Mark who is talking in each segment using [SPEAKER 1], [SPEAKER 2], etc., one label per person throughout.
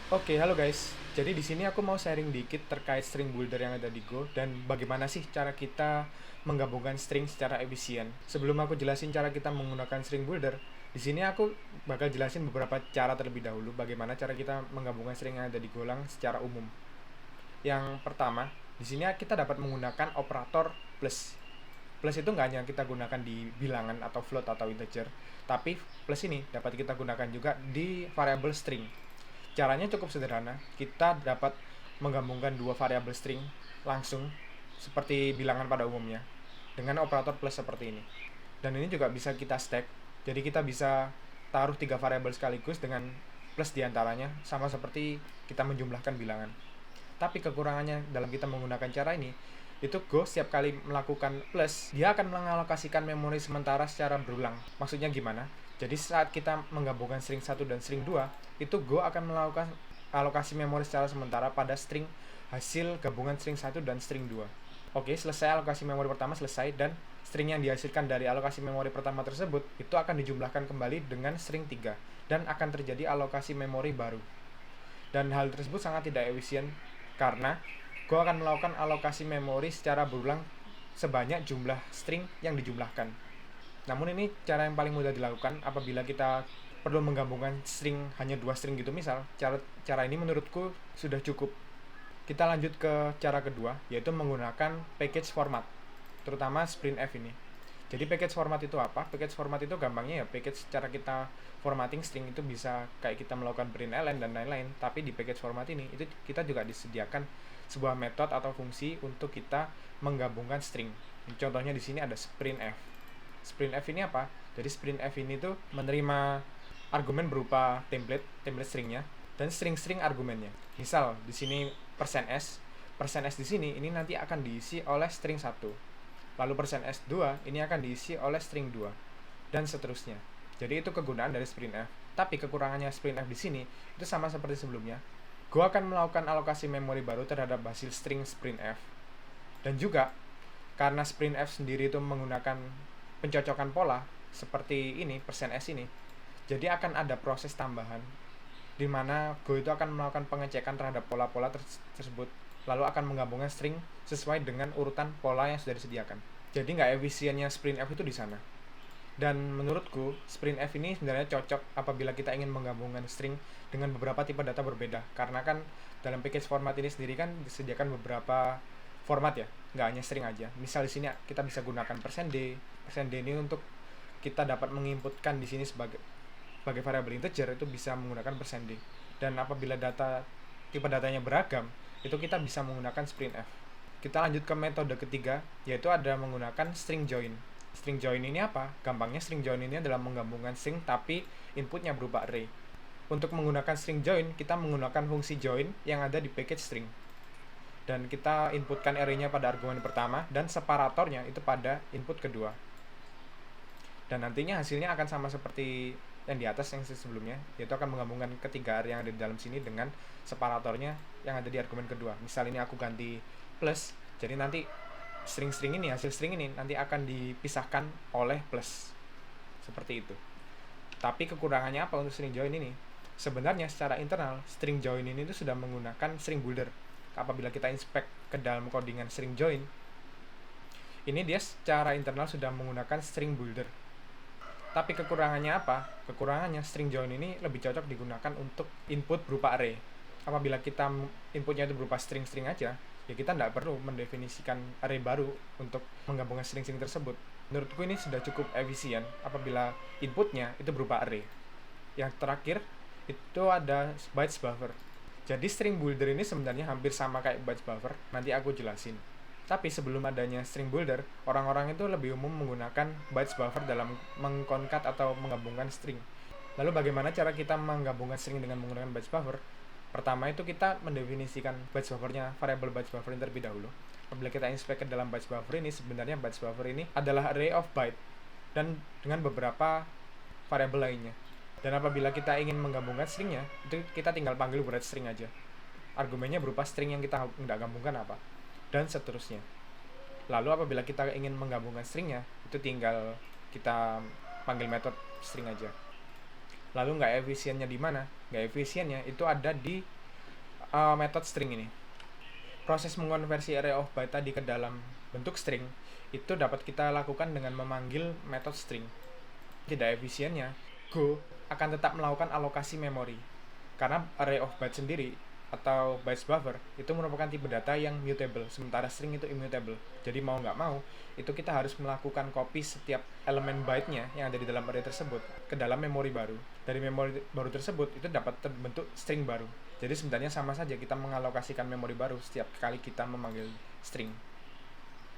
[SPEAKER 1] Oke, halo guys. Jadi di sini aku mau sharing dikit terkait string builder yang ada di Go dan bagaimana sih cara kita menggabungkan string secara efisien. Sebelum aku jelasin cara kita menggunakan string builder, di sini aku bakal jelasin beberapa cara terlebih dahulu bagaimana cara kita menggabungkan string yang ada di Golang secara umum. Yang pertama, di sini kita dapat menggunakan operator plus. Plus itu nggak hanya kita gunakan di bilangan atau float atau integer, tapi plus ini dapat kita gunakan juga di variable string. Caranya cukup sederhana. Kita dapat menggabungkan dua variabel string langsung seperti bilangan pada umumnya dengan operator plus seperti ini. Dan ini juga bisa kita stack. Jadi kita bisa taruh tiga variabel sekaligus dengan plus diantaranya, sama seperti kita menjumlahkan bilangan. Tapi kekurangannya dalam kita menggunakan cara ini, itu Go setiap kali melakukan plus, dia akan mengalokasikan memori sementara secara berulang. Maksudnya gimana? Jadi saat kita menggabungkan string 1 dan string 2, itu Go akan melakukan alokasi memori secara sementara pada string hasil gabungan string 1 dan string 2. Oke, selesai alokasi memori pertama selesai, dan string yang dihasilkan dari alokasi memori pertama tersebut itu akan dijumlahkan kembali dengan string 3 dan akan terjadi alokasi memori baru. Dan hal tersebut sangat tidak efisien karena Go akan melakukan alokasi memori secara berulang sebanyak jumlah string yang dijumlahkan. Namun ini cara yang paling mudah dilakukan apabila kita perlu menggabungkan string hanya dua string gitu misal. Cara ini menurutku sudah cukup. Kita lanjut ke cara kedua, yaitu menggunakan package format, terutama sprintf ini. Jadi package format itu apa? Package format itu gampangnya ya package cara kita formatting string itu bisa kayak kita melakukan println dan lain-lain. Tapi di package format ini itu kita juga disediakan sebuah metode atau fungsi untuk kita menggabungkan string. Contohnya di sini ada sprintf. Sprintf ini apa? Jadi sprintf ini tuh menerima argumen berupa template stringnya dan string-string argumennya. Misal di sini %s, %s di sini ini nanti akan diisi oleh string 1. Lalu %s2 ini akan diisi oleh string 2 dan seterusnya. Jadi itu kegunaan dari sprintf. Tapi kekurangannya sprintf di sini itu sama seperti sebelumnya. Go akan melakukan alokasi memori baru terhadap hasil string sprintf. Dan juga karena sprintf sendiri itu menggunakan pencocokan pola seperti ini %s ini. Jadi akan ada proses tambahan di mana Go itu akan melakukan pengecekan terhadap pola-pola tersebut, lalu akan menggabungkan string sesuai dengan urutan pola yang sudah disediakan. Jadi nggak efisiennya sprintf itu di sana. Dan menurutku sprintf ini sebenarnya cocok apabila kita ingin menggabungkan string dengan beberapa tipe data berbeda, karena kan dalam package format ini sendiri kan disediakan beberapa format ya, nggak hanya string aja. Misal di sini kita bisa gunakan %d. %d ini untuk kita dapat menginputkan di sini sebagai variabel integer, itu bisa menggunakan %d. Dan apabila tipe datanya beragam, itu kita bisa menggunakan sprintf. Kita lanjut ke metode ketiga, yaitu ada menggunakan string join. String join ini apa? Gampangnya string join ini adalah menggabungkan string tapi inputnya berupa array. Untuk menggunakan string join, kita menggunakan fungsi join yang ada di package string. Dan kita inputkan array-nya pada argumen pertama dan separatornya itu pada input kedua. Dan nantinya hasilnya akan sama seperti yang di atas yang sebelumnya, yaitu akan menggabungkan ketiga array yang ada di dalam sini dengan separatornya yang ada di argumen kedua. Misal ini aku ganti plus, jadi nanti string-string ini, hasil string ini nanti akan dipisahkan oleh plus. Seperti itu. Tapi kekurangannya apa untuk string join ini? Sebenarnya secara internal, string join ini itu sudah menggunakan string builder. Apabila kita inspect ke dalam codingan string join, ini dia secara internal sudah menggunakan string builder. Tapi kekurangannya apa? Kekurangannya string join ini lebih cocok digunakan untuk input berupa array. Apabila kita inputnya itu berupa string-string aja, ya kita tidak perlu mendefinisikan array baru untuk menggabungkan string-string tersebut. Menurutku ini sudah cukup efisien apabila inputnya itu berupa array. Yang terakhir itu ada bytes buffer. Jadi string builder ini sebenarnya hampir sama kayak bytes buffer, nanti aku jelasin. Tapi sebelum adanya string builder, orang-orang itu lebih umum menggunakan bytes buffer dalam mengconcat atau menggabungkan string. Lalu bagaimana cara kita menggabungkan string dengan menggunakan bytes buffer? Pertama itu kita mendefinisikan bytes buffernya, variabel bytes buffer ini terlebih dahulu. Apabila kita inspect ke dalam bytes buffer ini, sebenarnya bytes buffer ini adalah array of byte dan dengan beberapa variabel lainnya. Dan apabila kita ingin menggabungkan stringnya, itu kita tinggal panggil word string aja. Argumennya berupa string yang kita tidak gabungkan apa, dan seterusnya. Lalu apabila kita ingin menggabungkan stringnya, itu tinggal kita panggil metode string aja. Lalu nggak efisiennya di mana? Nggak efisiennya itu ada di method string ini. Proses mengonversi array of byte tadi ke dalam bentuk string itu dapat kita lakukan dengan memanggil method string. Tidak efisiennya, Go akan tetap melakukan alokasi memori karena array of byte sendiri atau bytes buffer itu merupakan tipe data yang mutable, sementara string itu immutable. Jadi mau nggak mau itu kita harus melakukan copy setiap elemen byte-nya yang ada di dalam array tersebut ke dalam memori baru. Dari memori baru tersebut itu dapat terbentuk string baru. Jadi sebenarnya sama saja kita mengalokasikan memori baru setiap kali kita memanggil string.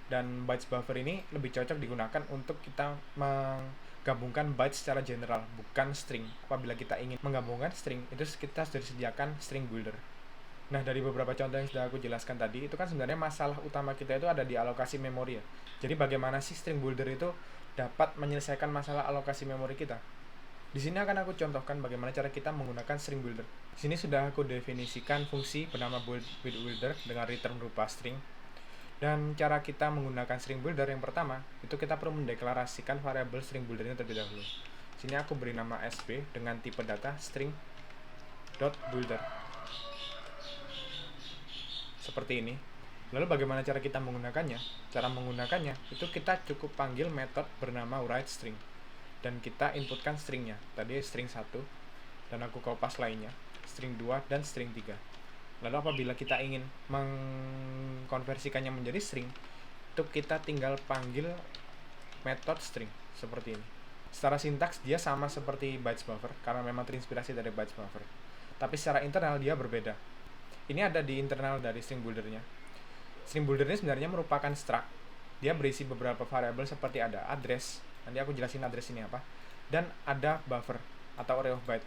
[SPEAKER 1] Dan bytes buffer ini lebih cocok digunakan untuk kita menggabungkan bytes secara general, bukan string. Apabila kita ingin menggabungkan string, itu kita sudah disediakan string builder. Nah, dari beberapa contoh yang sudah aku jelaskan tadi, itu kan sebenarnya masalah utama kita itu ada di alokasi memori ya. Jadi bagaimana sih string builder itu dapat menyelesaikan masalah alokasi memori kita? Di sini akan aku contohkan bagaimana cara kita menggunakan string builder. Di sini sudah aku definisikan fungsi bernama builder dengan return berupa string. Dan cara kita menggunakan string builder yang pertama, itu kita perlu mendeklarasikan variabel string builder ini terlebih dahulu. Di sini aku beri nama sb dengan tipe data string.builder. Seperti ini. Lalu bagaimana cara kita menggunakannya? Cara menggunakannya itu kita cukup panggil method bernama writeString. Dan kita inputkan stringnya. Tadi string 1, dan aku kopas lainnya, string 2 dan string 3. Lalu apabila kita ingin mengkonversikannya menjadi string, itu kita tinggal panggil method string seperti ini. Secara sintaks dia sama seperti bytes buffer karena memang terinspirasi dari bytes buffer. Tapi secara internal dia berbeda. Ini ada di internal dari string buildernya. String builder ini sebenarnya merupakan struct. Dia berisi beberapa variabel seperti ada address, nanti aku jelasin address ini apa, dan ada buffer atau array of byte.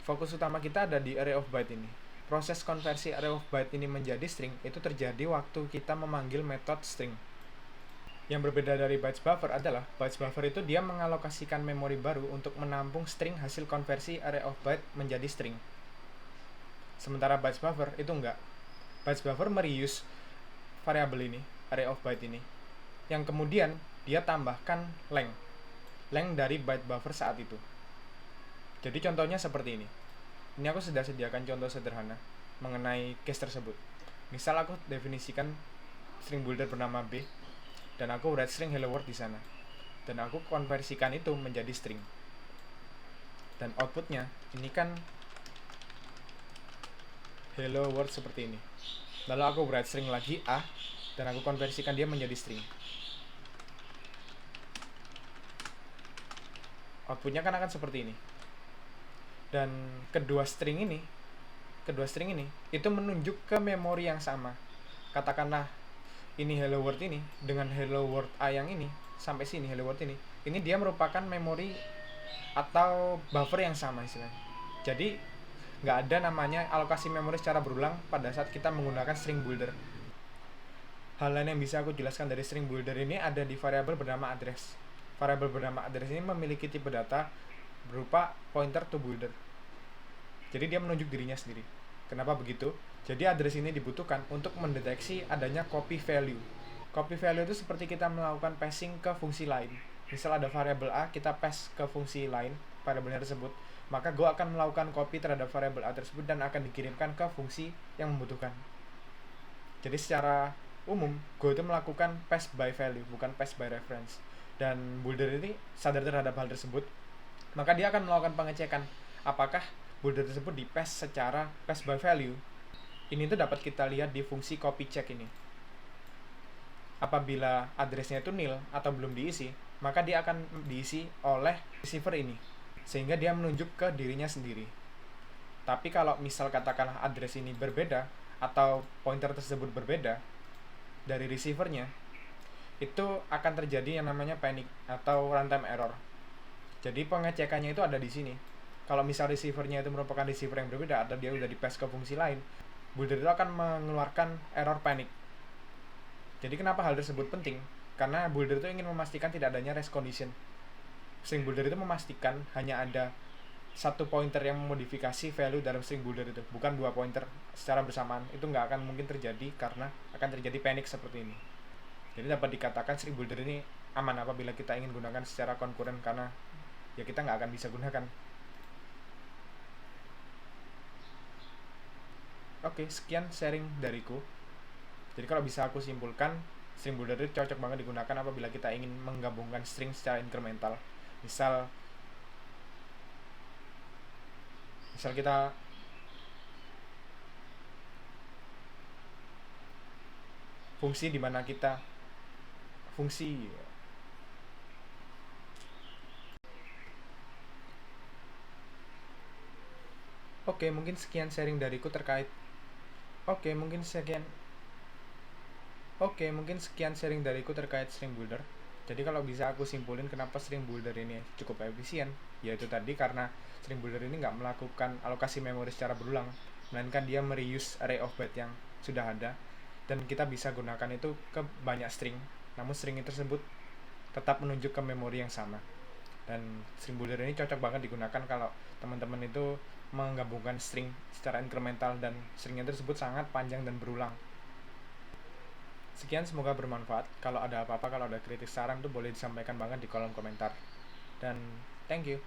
[SPEAKER 1] Fokus utama kita ada di array of byte ini. Proses konversi array of byte ini menjadi string itu terjadi waktu kita memanggil method string. Yang berbeda dari bytes buffer adalah bytes buffer itu dia mengalokasikan memori baru untuk menampung string hasil konversi array of byte menjadi string. Sementara bytes buffer itu enggak. Bytes buffer mereuse variabel ini, array of byte ini, yang kemudian dia tambahkan length dari byte buffer saat itu. Jadi contohnya seperti ini. Ini aku sudah sediakan contoh sederhana mengenai case tersebut. Misal aku definisikan string builder bernama B, dan aku write string hello world di sana, dan aku konversikan itu menjadi string. Dan outputnya ini kan hello world seperti ini. Lalu aku write string lagi A, dan aku konversikan dia menjadi string. Outputnya kan akan seperti ini. Dan kedua string ini itu menunjuk ke memori yang sama. Katakanlah ini hello world ini dengan hello world A yang ini sampai sini hello world ini dia merupakan memori atau buffer yang sama istilahnya. Jadi nggak ada namanya alokasi memori secara berulang pada saat kita menggunakan string builder. Hal lain yang bisa aku jelaskan dari string builder ini ada di variabel bernama address. Variabel bernama address ini memiliki tipe data berupa pointer to builder. Jadi dia menunjuk dirinya sendiri. Kenapa begitu? Jadi address ini dibutuhkan untuk mendeteksi adanya copy value. Copy value itu seperti kita melakukan passing ke fungsi lain. Misal ada variabel A, kita pass ke fungsi lain variabelnya tersebut, maka Go akan melakukan copy terhadap variabel A tersebut dan akan dikirimkan ke fungsi yang membutuhkan. Jadi secara umum Go itu melakukan pass by value, bukan pass by reference. Dan builder ini sadar terhadap hal tersebut, maka dia akan melakukan pengecekan apakah builder tersebut di pass secara pass by value. Ini tuh dapat kita lihat di fungsi copy check ini. Apabila addressnya itu nil atau belum diisi, maka dia akan diisi oleh receiver ini, sehingga dia menunjuk ke dirinya sendiri. Tapi kalau misal katakanlah address ini berbeda atau pointer tersebut berbeda dari receivernya, itu akan terjadi yang namanya panic atau runtime error. Jadi pengecekannya itu ada di sini. Kalau misal receivernya itu merupakan receiver yang berbeda atau dia udah di pass ke fungsi lain, builder itu akan mengeluarkan error panic. Jadi kenapa hal tersebut penting? Karena builder itu ingin memastikan tidak adanya race condition. String builder itu memastikan hanya ada satu pointer yang memodifikasi value dalam string builder itu, bukan dua pointer secara bersamaan. Itu nggak akan mungkin terjadi karena akan terjadi panic seperti ini. Jadi dapat dikatakan string builder ini aman apabila kita ingin gunakan secara konkuren, karena ya kita nggak akan bisa gunakan. Oke, sekian sharing dariku. Jadi kalau bisa aku simpulkan, string builder itu cocok banget digunakan apabila kita ingin menggabungkan string secara incremental. Misal misal kita fungsi di mana kita fungsi. Oke, mungkin sekian sharing dariku terkait. Oke, mungkin sekian Oke, mungkin sekian sharing dariku terkait string builder. Jadi kalau bisa aku simpulin kenapa string builder ini cukup efisien, yaitu tadi karena string builder ini nggak melakukan alokasi memori secara berulang, melainkan dia mereuse array of byte yang sudah ada, dan kita bisa gunakan itu ke banyak string, namun string tersebut tetap menunjuk ke memori yang sama. Dan string builder ini cocok banget digunakan kalau teman-teman itu menggabungkan string secara incremental dan stringnya tersebut sangat panjang dan berulang. Sekian, semoga bermanfaat. Kalau ada apa-apa, kalau ada kritik saran tuh boleh disampaikan banget di kolom komentar. Dan thank you.